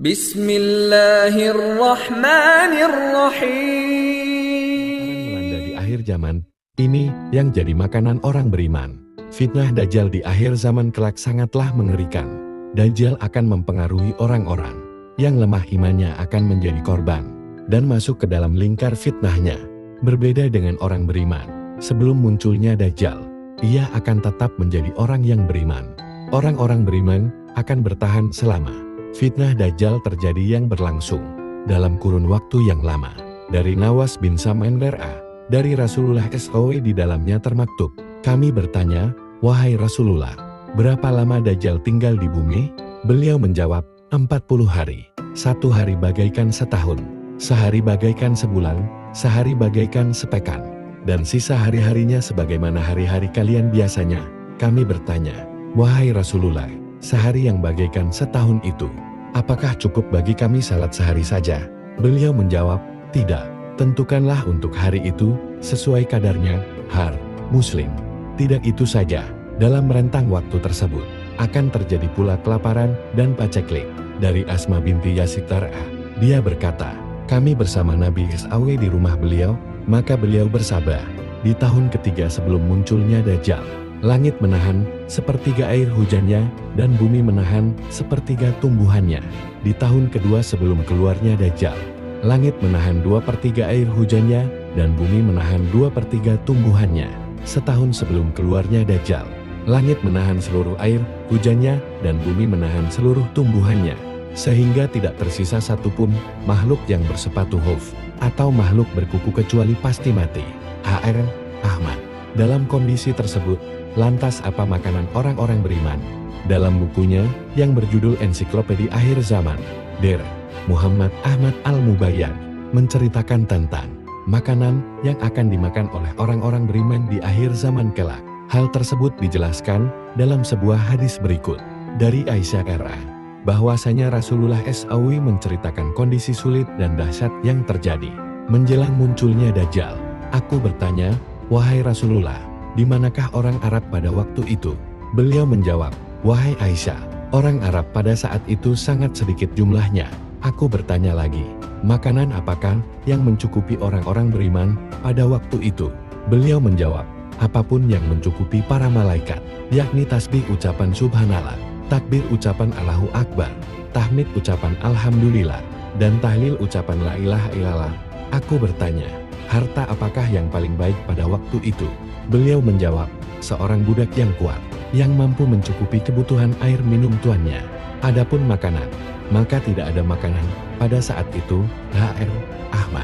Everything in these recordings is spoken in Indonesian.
Bismillahirrahmanirrahim. Melanda di akhir zaman, ini yang jadi makanan orang beriman. Fitnah Dajjal di akhir zaman kelak sangatlah mengerikan. Dajjal akan mempengaruhi orang-orang yang lemah imannya akan menjadi korban dan masuk ke dalam lingkar fitnahnya. Berbeda dengan orang beriman, sebelum munculnya Dajjal, ia akan tetap menjadi orang yang beriman. Orang-orang beriman akan bertahan selama fitnah Dajjal terjadi yang berlangsung dalam kurun waktu yang lama. Dari Nawas bin Sam'an Ber'a, dari Rasulullah SAW di dalamnya termaktub, kami bertanya, wahai Rasulullah, berapa lama Dajjal tinggal di bumi? Beliau menjawab, 40 hari. Satu hari bagaikan setahun, sehari bagaikan sebulan, sehari bagaikan sepekan, dan sisa hari-harinya sebagaimana hari-hari kalian biasanya. Kami bertanya, wahai Rasulullah, sehari yang bagaikan setahun itu, apakah cukup bagi kami salat sehari saja? Beliau menjawab, tidak. Tentukanlah untuk hari itu, sesuai kadarnya, har, muslim. Tidak itu saja, dalam rentang waktu tersebut, akan terjadi pula kelaparan dan paceklik. Dari Asma binti Yazid Tar'ah, dia berkata, kami bersama Nabi SAW di rumah beliau, maka beliau bersabda, di tahun ketiga sebelum munculnya Dajjal, langit menahan sepertiga air hujannya, dan bumi menahan sepertiga tumbuhannya. Di tahun kedua sebelum keluarnya Dajjal, langit menahan 2/3 air hujannya, dan bumi menahan 2/3 tumbuhannya. Setahun sebelum keluarnya Dajjal, langit menahan seluruh air hujannya, dan bumi menahan seluruh tumbuhannya. Sehingga tidak tersisa satupun makhluk yang bersepatu khuf, atau makhluk berkuku kecuali pasti mati. H.R. Ahmad. Dalam kondisi tersebut, lantas apa makanan orang-orang beriman? Dalam bukunya yang berjudul Ensiklopedia Akhir Zaman, Der. Muhammad Ahmad Al-Mubayyad menceritakan tentang makanan yang akan dimakan oleh orang-orang beriman di akhir zaman kelak. Hal tersebut dijelaskan dalam sebuah hadis berikut dari Aisyah R.A. bahwasanya Rasulullah SAW menceritakan kondisi sulit dan dahsyat yang terjadi menjelang munculnya Dajjal. Aku bertanya, wahai Rasulullah, di manakah orang Arab pada waktu itu? Beliau menjawab, wahai Aisyah, orang Arab pada saat itu sangat sedikit jumlahnya. Aku bertanya lagi, makanan apakah yang mencukupi orang-orang beriman pada waktu itu? Beliau menjawab, apapun yang mencukupi para malaikat, yakni tasbih ucapan subhanallah, takbir ucapan Allahu Akbar, tahmid ucapan Alhamdulillah, dan tahlil ucapan la ilaha illallah. Aku bertanya, harta apakah yang paling baik pada waktu itu? Beliau menjawab, seorang budak yang kuat, yang mampu mencukupi kebutuhan air minum tuannya. Adapun makanan, maka tidak ada makanan pada saat itu. H.R. Ahmad.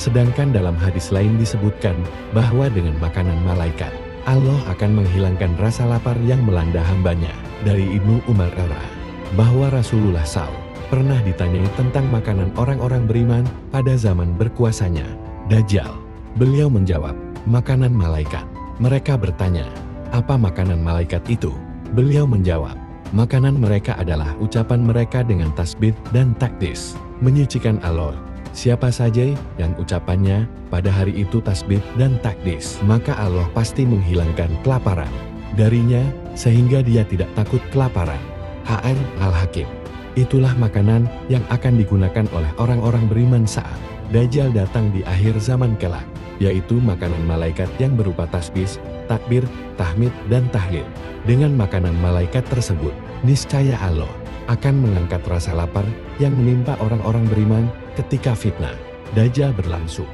Sedangkan dalam hadis lain disebutkan bahwa dengan makanan malaikat, Allah akan menghilangkan rasa lapar yang melanda hambanya. Dari Ibnu Umar R.A. bahwa Rasulullah SAW pernah ditanyai tentang makanan orang-orang beriman pada zaman berkuasanya Dajjal. Beliau menjawab, makanan malaikat. Mereka bertanya, apa makanan malaikat itu? Beliau menjawab, makanan mereka adalah ucapan mereka dengan tasbih dan takdis, menyucikan Allah. Siapa saja yang ucapannya pada hari itu tasbih dan takdis, maka Allah pasti menghilangkan kelaparan darinya, sehingga dia tidak takut kelaparan. H.R. Al-Hakim. Itulah makanan yang akan digunakan oleh orang-orang beriman saat Dajjal datang di akhir zaman kelak, yaitu makanan malaikat yang berupa tasbih, takbir, tahmid, dan tahlil. Dengan makanan malaikat tersebut, niscaya Allah akan mengangkat rasa lapar yang menimpa orang-orang beriman ketika fitnah Dajjal berlangsung.